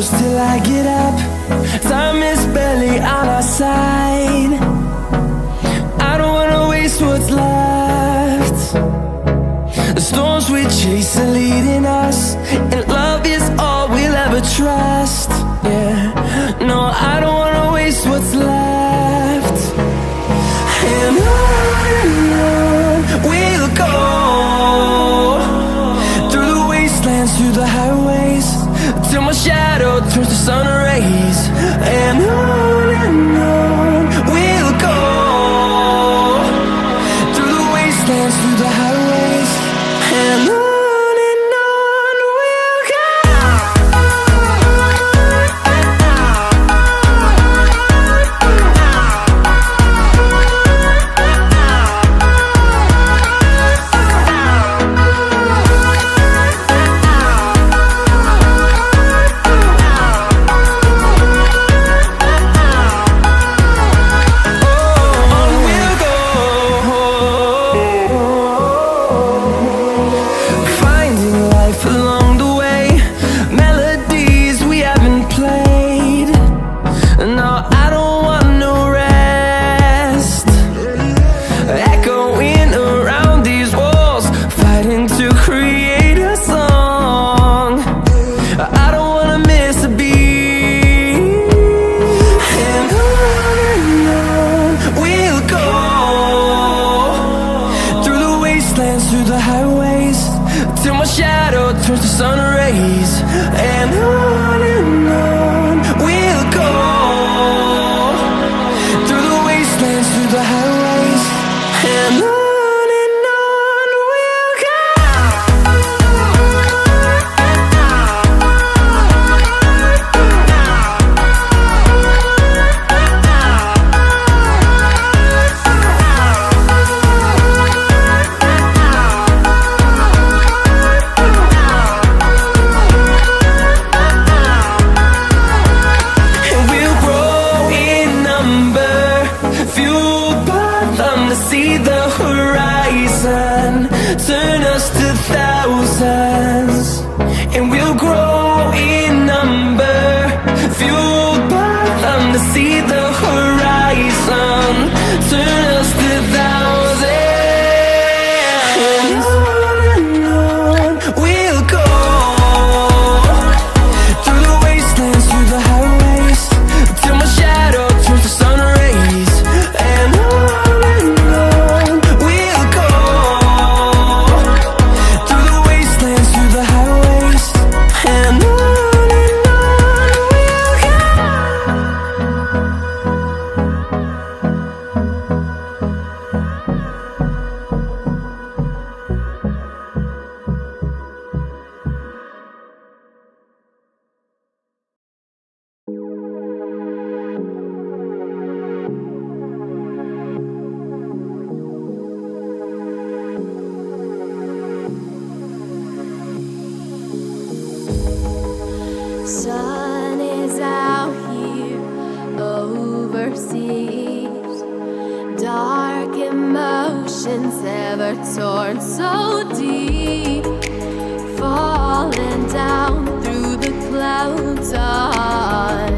close till I get up. Time is barely on our side. I don't wanna waste what's left. The storms we chase are leading us, and love is all we'll ever trust. Yeah, no, I don't wanna waste what's left. And on we'll go, through the wastelands, through the highways, till my shadow turns to sun rays. And on we'll go, through the wastelands, through the highways, and on we'll go. Through the highways, till my shadow turns to sun rays. And on we'll go, through the wastelands, through the highways, and on we'll go. See the horizon, turn us to thousands, and we'll grow in number, fueled by them. To see the horizon, turn us to thousands, and on we'll go, through the wastelands, through the highways, till my shadow turns to sun rays. And sun is out here overseas. Dark emotions ever torn so deep, falling down through the clouds on